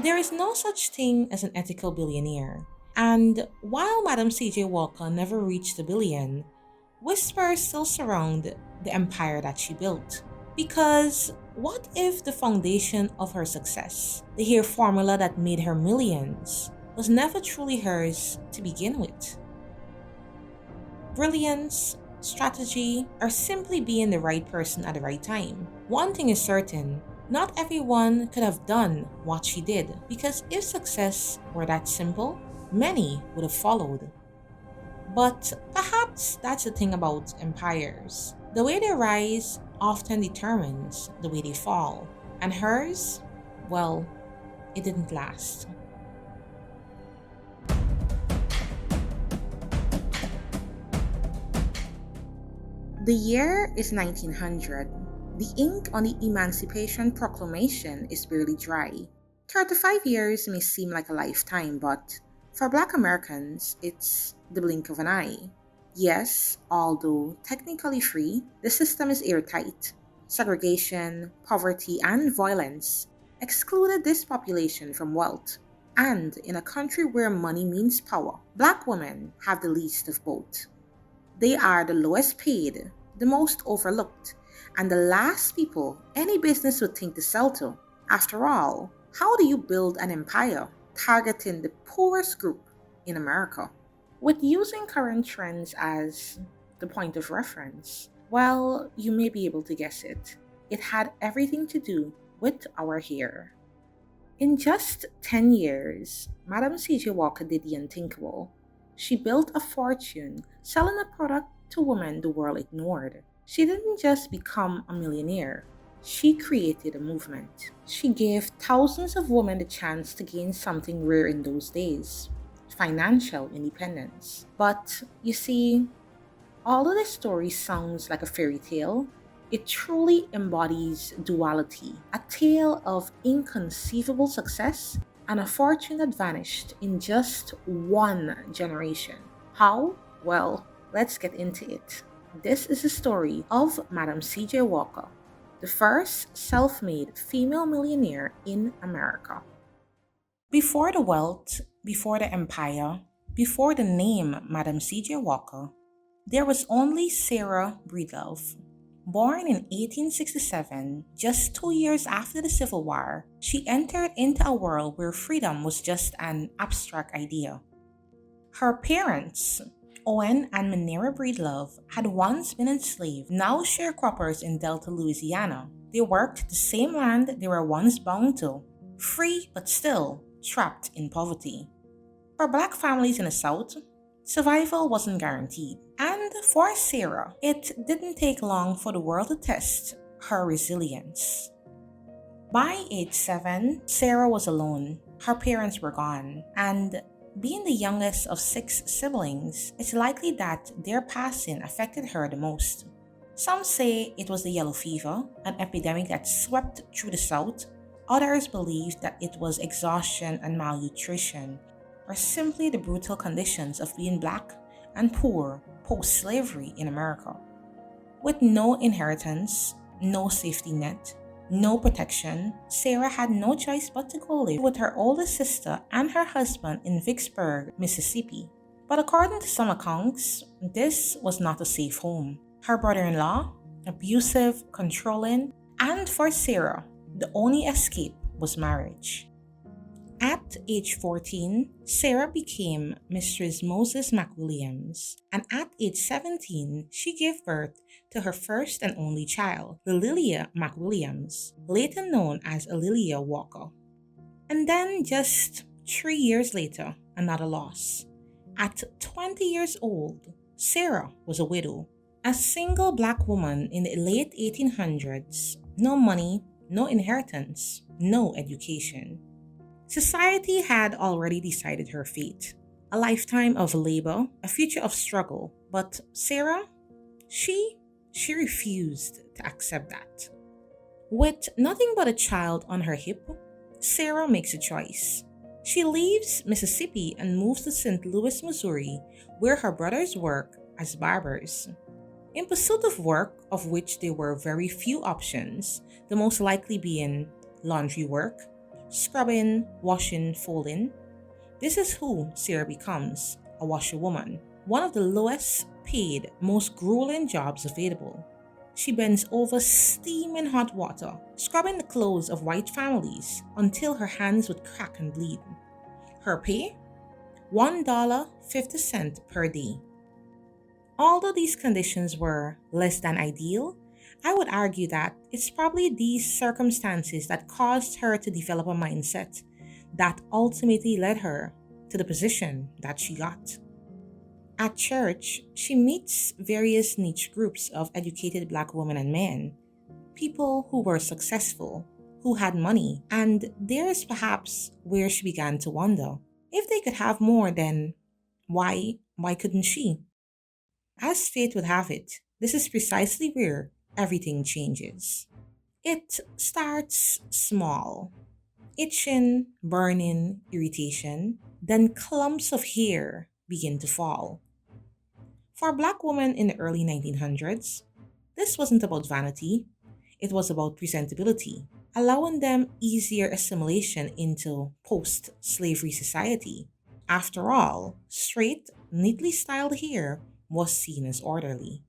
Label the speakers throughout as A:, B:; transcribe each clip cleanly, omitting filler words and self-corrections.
A: There is no such thing as an ethical billionaire. And while Madam C.J. Walker never reached a billion, whispers still surround the empire that she built. Because what if the foundation of her success, the hair formula that made her millions, was never truly hers to begin with? Brilliance, strategy, or simply being the right person at the right time. One thing is certain, not everyone could have done what she did, because if success were that simple, many would have followed. But perhaps that's the thing about empires. The way they rise often determines the way they fall. And hers, well, it didn't last. The year is 1900. The ink on the Emancipation Proclamation is barely dry. 35 years may seem like a lifetime, but for Black Americans, it's the blink of an eye. Yes, although technically free, the system is airtight. Segregation, poverty, and violence excluded this population from wealth. And in a country where money means power, Black women have the least of both. They are the lowest paid, the most overlooked, and the last people any business would think to sell to. After all, how do you build an empire targeting the poorest group in America? With using current trends as the point of reference, well, you may be able to guess it. It had everything to do with our hair. In just 10 years, Madam C.J. Walker did the unthinkable. She built a fortune selling a product to women the world ignored. She didn't just become a millionaire, she created a movement. She gave thousands of women the chance to gain something rare in those days: financial independence. But you see, although this story sounds like a fairy tale, it truly embodies duality, a tale of inconceivable success and a fortune that vanished in just one generation. How? Well, let's get into it. This is the story of Madam C.J. Walker, the first self-made female millionaire in America. Before the wealth, before the empire, before the name Madam C.J. Walker, there was only Sarah Breedlove. Born in 1867, just 2 years after the Civil War, she entered into a world where freedom was just an abstract idea. Her parents, Owen and Minerva Breedlove, had once been enslaved, now sharecroppers in Delta, Louisiana. They worked the same land they were once bound to, free but still trapped in poverty. For Black families in the South, survival wasn't guaranteed. And for Sarah, it didn't take long for the world to test her resilience. By age 7, Sarah was alone. Her parents were gone, and being the youngest of 6 siblings, it's likely that their passing affected her the most. Some say it was the yellow fever, an epidemic that swept through the South. Others believe that it was exhaustion and malnutrition, or simply the brutal conditions of being Black and poor post-slavery in America. With no inheritance, no safety net, no protection, Sarah had no choice but to go live with her oldest sister and her husband in Vicksburg, Mississippi. But according to some accounts, this was not a safe home. Her brother-in-law, abusive, controlling, and for Sarah, the only escape was marriage. At age 14, Sarah became Mistress Moses McWilliams, and at age 17, she gave birth to her first and only child, Lilia McWilliams, later known as Lilia Walker. And then just 3 years later, another loss. At 20 years old, Sarah was a widow. A single Black woman in the late 1800s, no money, no inheritance, no education. Society had already decided her fate. A lifetime of labor, a future of struggle. But Sarah, she refused to accept that. With nothing but a child on her hip, Sarah makes a choice. She leaves Mississippi and moves to St. Louis, Missouri, where her brothers work as barbers. In pursuit of work, of which there were very few options, the most likely being laundry work, scrubbing, washing, folding. This is who Sarah becomes, a washerwoman, one of the lowest paid, most grueling jobs available. She bends over steaming hot water, scrubbing the clothes of white families until her hands would crack and bleed. Her pay? $1.50 per day. Although these conditions were less than ideal, I would argue that it's probably these circumstances that caused her to develop a mindset that ultimately led her to the position that she got. At church, she meets various niche groups of educated Black women and men, people who were successful, who had money, and there's perhaps where she began to wonder if they could have more, then why couldn't she? As fate would have it, this is precisely where everything changes. It starts small: itching, burning, irritation, then clumps of hair begin to fall. For Black women in the early 1900s, this wasn't about vanity, it was about presentability, allowing them easier assimilation into post slavery society. After all, straight, neatly styled hair was seen as orderly.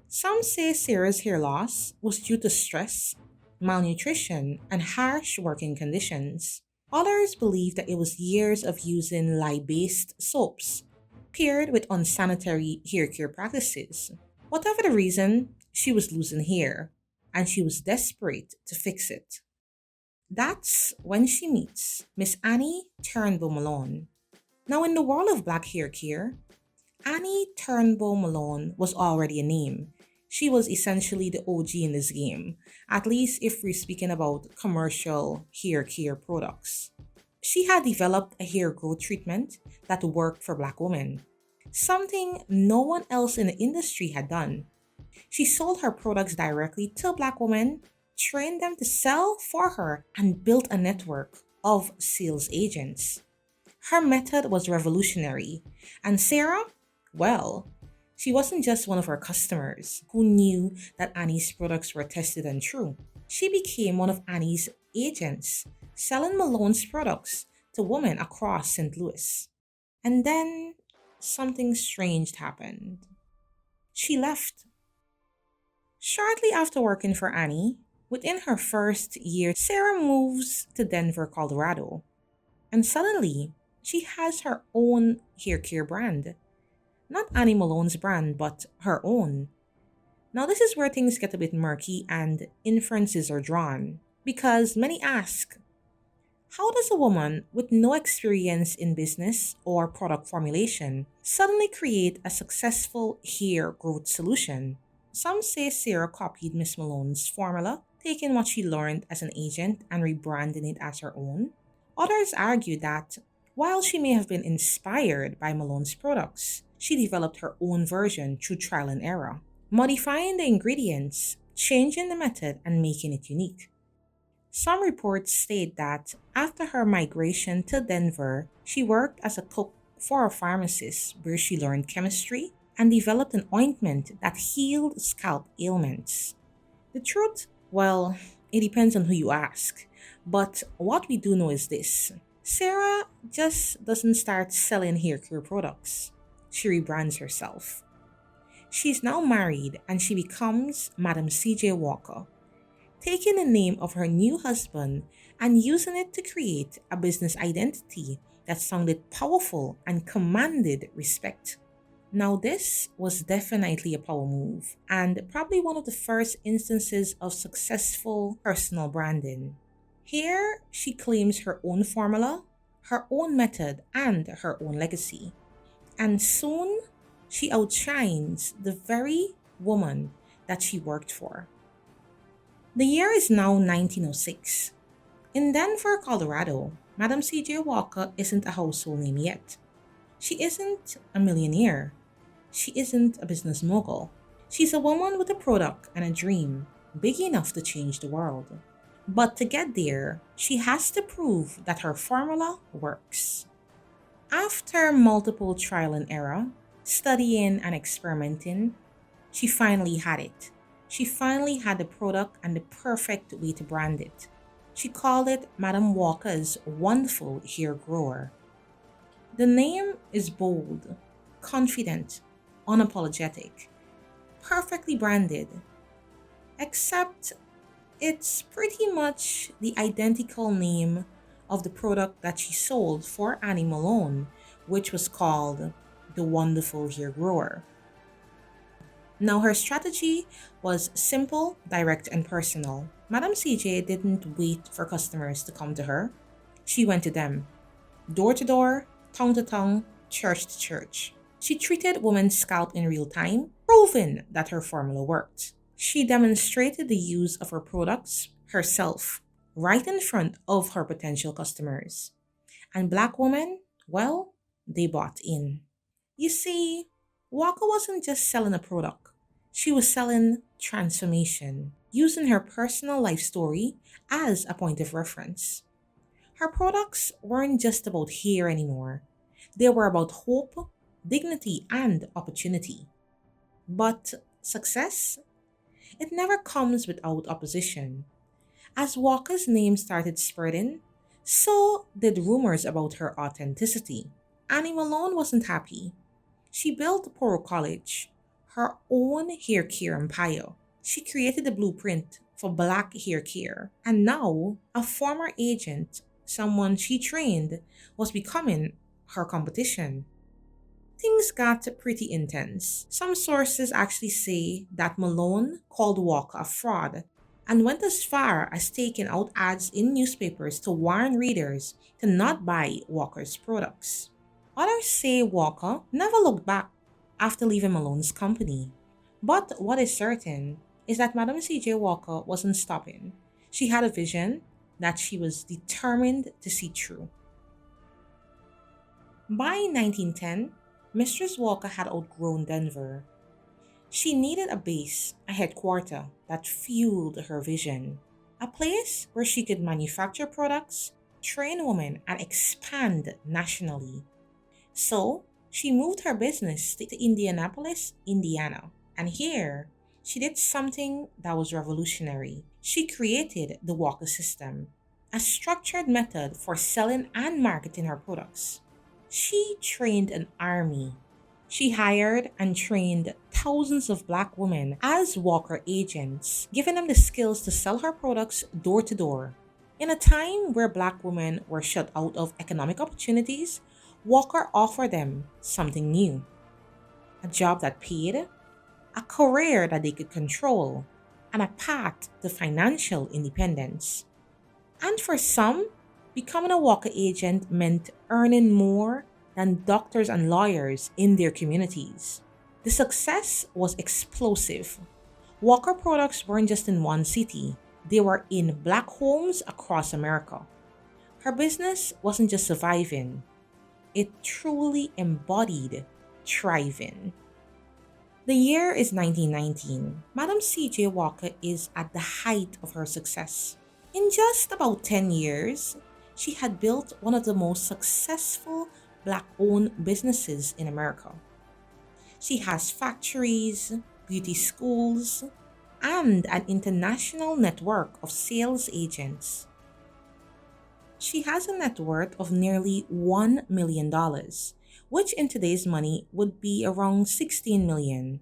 A: Some say Sarah's hair loss was due to stress, malnutrition, and harsh working conditions. Others believe that it was years of using lye based soaps paired with unsanitary hair care practices. Whatever the reason, she was losing hair, and she was desperate to fix it. That's when she meets Miss Annie Turnbo Malone. Now, in the world of black hair care, Annie Turnbo Malone was already a name. She was essentially the OG in this game, at least if we're speaking about commercial hair care products. She had developed a hair growth treatment that worked for black women, something no one else in the industry had done. She sold her products directly to black women, trained them to sell for her, and built a network of sales agents. Her method was revolutionary, and Sarah, well, she wasn't just one of her customers who knew that Annie's products were tested and true. She became one of Annie's agents, selling Malone's products to women across St. Louis. And then something strange happened. She left. Shortly after working for Annie, within her first year, Sarah moves to Denver, Colorado. And suddenly, she has her own hair care brand. Not Annie Malone's brand, but her own. Now, this is where things get a bit murky and inferences are drawn. Because many ask, how does a woman with no experience in business or product formulation suddenly create a successful hair growth solution? Some say Sarah copied Miss Malone's formula, taking what she learned as an agent and rebranding it as her own. Others argue that while she may have been inspired by Malone's products, she developed her own version through trial and error, modifying the ingredients, changing the method, and making it unique. Some reports state that after her migration to Denver, she worked as a cook for a pharmacist where she learned chemistry and developed an ointment that healed scalp ailments. The truth? Well, it depends on who you ask. But what we do know is this: Sarah just doesn't start selling hair care products. She rebrands herself. She's now married and she becomes Madam C.J. Walker, taking the name of her new husband and using it to create a business identity that sounded powerful and commanded respect. Now, this was definitely a power move and probably one of the first instances of successful personal branding. Here, she claims her own formula, her own method, and her own legacy. And soon, she outshines the very woman that she worked for. The year is now 1906. In Denver, Colorado, Madam C.J. Walker isn't a household name yet. She isn't a millionaire. She isn't a business mogul. She's a woman with a product and a dream big enough to change the world. But to get there, she has to prove that her formula works. After multiple trial and error, studying and experimenting, she finally had it. She finally had the product and the perfect way to brand it. She called it Madam Walker's Wonderful Hair Grower. The name is bold, confident, unapologetic, perfectly branded, except it's pretty much the identical name of the product that she sold for Annie Malone, which was called the Wonderful Hair Grower. Now, her strategy was simple, direct, and personal. Madam C.J. didn't wait for customers to come to her. She went to them, door to door, tongue to tongue, church to church. She treated women's scalp in real time, proving that her formula worked. She demonstrated the use of her products herself, right in front of her potential customers. And black women, well, they bought in. You see, Walker wasn't just selling a product, she was selling transformation, using her personal life story as a point of reference. Her products weren't just about hair anymore, they were about hope, dignity, and opportunity. But success? It never comes without opposition. As Walker's name started spreading, so did rumors about her authenticity. Annie Malone wasn't happy. She built Poro College, her own hair care empire. She created the blueprint for black hair care. And now, a former agent, someone she trained, was becoming her competition. Things got pretty intense. Some sources actually say that Malone called Walker a fraud and went as far as taking out ads in newspapers to warn readers to not buy Walker's products. Others say Walker never looked back after leaving Malone's company. But what is certain is that Madam C.J. Walker wasn't stopping. She had a vision that she was determined to see through. By 1910, Mistress Walker had outgrown Denver. She needed a base, a headquarter that fueled her vision. A place where she could manufacture products, train women, and expand nationally. So, she moved her business to Indianapolis, Indiana. And here, she did something that was revolutionary. She created the Walker system, a structured method for selling and marketing her products. She trained an army. She hired and trained thousands of black women as Walker agents, giving them the skills to sell her products door to door. In a time where black women were shut out of economic opportunities, Walker offered them something new, a job that paid, a career that they could control, and a path to financial independence. And for some, becoming a Walker agent meant earning more than doctors and lawyers in their communities. The success was explosive. Walker products weren't just in one city, they were in black homes across America. Her business wasn't just surviving, it truly embodied thriving. The year is 1919. Madam C.J. Walker is at the height of her success. In just about 10 years, she had built one of the most successful black owned businesses in America. She has factories, beauty schools, and an international network of sales agents. She has a net worth of nearly $1 million, which in today's money would be around 16 million.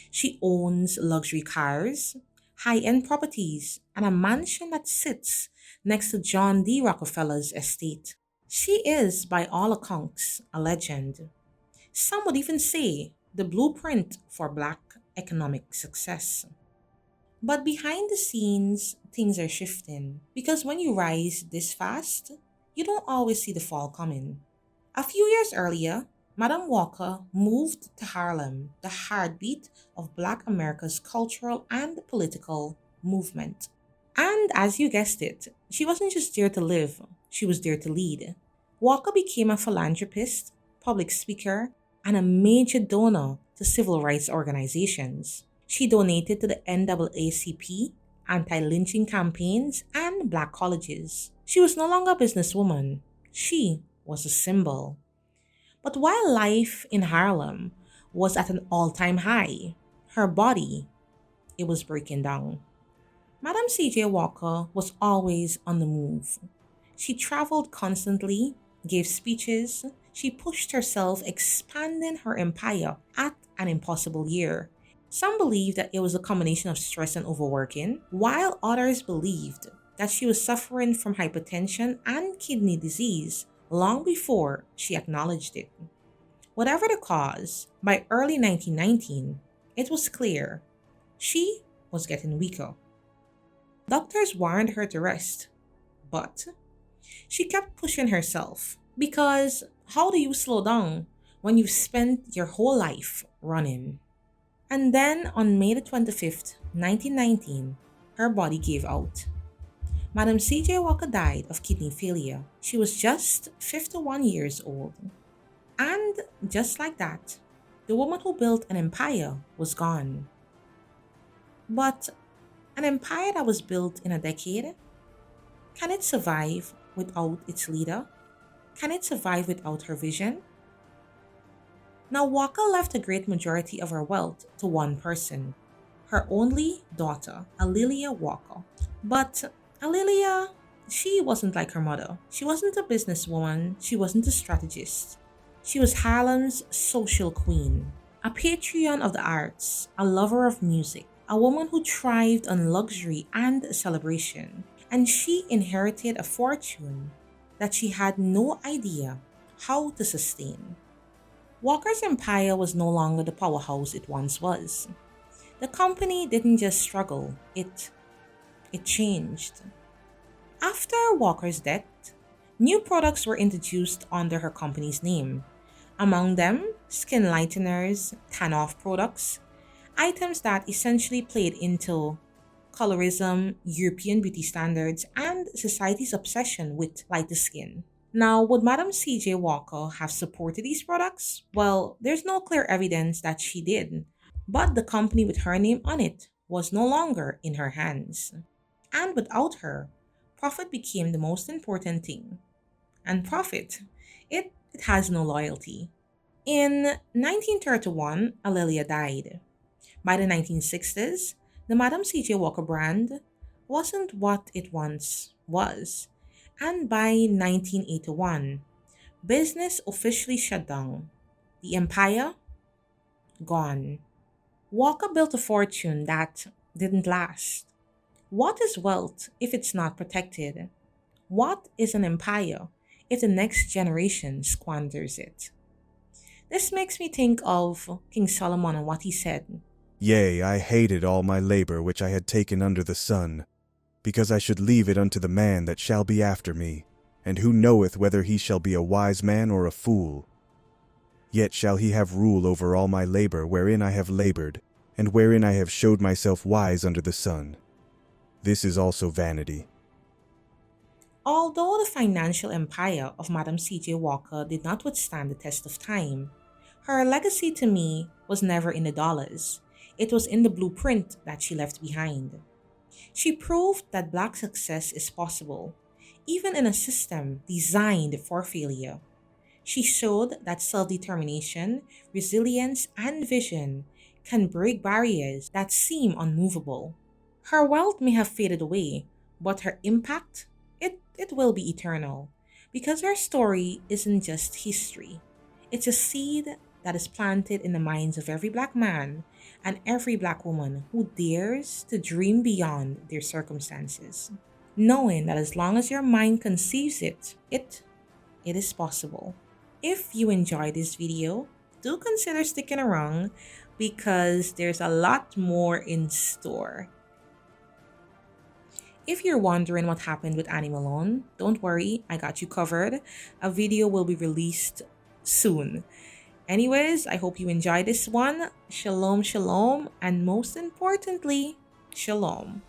A: She owns luxury cars, high-end properties, and a mansion that sits next to John D. Rockefeller's estate. She is, by all accounts, a legend. Some would even say the blueprint for black economic success. But behind the scenes, things are shifting because when you rise this fast, you don't always see the fall coming. A few years earlier, Madam Walker moved to Harlem, the heartbeat of Black America's cultural and political movement. And as you guessed it, she wasn't just there to live, she was there to lead. Walker became a philanthropist, public speaker, and a major donor to civil rights organizations. She donated to the NAACP, anti-lynching campaigns, and black colleges. She was no longer a businesswoman. She was a symbol. But while life in Harlem was at an all-time high, her body, it was breaking down. Madam C.J. Walker was always on the move. She traveled constantly, gave speeches, she pushed herself, expanding her empire at an impossible year. Some believed that it was a combination of stress and overworking, while others believed that she was suffering from hypertension and kidney disease long before she acknowledged it. Whatever the cause, by early 1919, it was clear she was getting weaker. Doctors warned her to rest, but she kept pushing herself because how do you slow down when you've spent your whole life running? And then on May the 25th, 1919, her body gave out. Madam C.J. Walker died of kidney failure. She was just 51 years old. And just like that, the woman who built an empire was gone. But an empire that was built in a decade, can it survive without its leader? Can it survive without her vision? Now, Walker left a great majority of her wealth to one person, her only daughter, Alelia Walker. But Alelia, she wasn't like her mother. She wasn't a businesswoman, she wasn't a strategist. She was Harlem's social queen, a patron of the arts, a lover of music, a woman who thrived on luxury and celebration. And she inherited a fortune that she had no idea how to sustain. Walker's empire was no longer the powerhouse it once was. The company didn't just struggle, it changed. After Walker's death, new products were introduced under her company's name. Among them, skin lighteners, tan-off products, items that essentially played into colorism, European beauty standards, and society's obsession with lighter skin. Now, would Madam C.J. Walker have supported these products? Well, there's no clear evidence that she did, but the company with her name on it was no longer in her hands. And without her, profit became the most important thing. And profit, it has no loyalty. In 1931, Alelia died. By the 1960s, the Madam C.J. Walker brand wasn't what it once was. And by 1981, business officially shut down. The empire, gone. Walker built a fortune that didn't last. What is wealth if it's not protected? What is an empire if the next generation squanders it? This makes me think of King Solomon and what he said.
B: Yea, I hated all my labor which I had taken under the sun, because I should leave it unto the man that shall be after me, and who knoweth whether he shall be a wise man or a fool. Yet shall he have rule over all my labor wherein I have labored, and wherein I have showed myself wise under the sun. This is also vanity.
A: Although the financial empire of Madam C.J. Walker did not withstand the test of time, her legacy to me was never in the dollars. It was in the blueprint that she left behind. She proved that Black success is possible, even in a system designed for failure. She showed that self-determination, resilience, and vision can break barriers that seem unmovable. Her wealth may have faded away, but her impact, it will be eternal. Because her story isn't just history. It's a seed that is planted in the minds of every Black man and every Black woman who dares to dream beyond their circumstances, knowing that as long as your mind conceives it is possible. If you enjoyed this video, do consider sticking around because there's a lot more in store. If you're wondering what happened with Annie Malone, don't worry, I got you covered. A video will be released soon. Anyways, I hope you enjoyed this one. Shalom, shalom, and most importantly, shalom.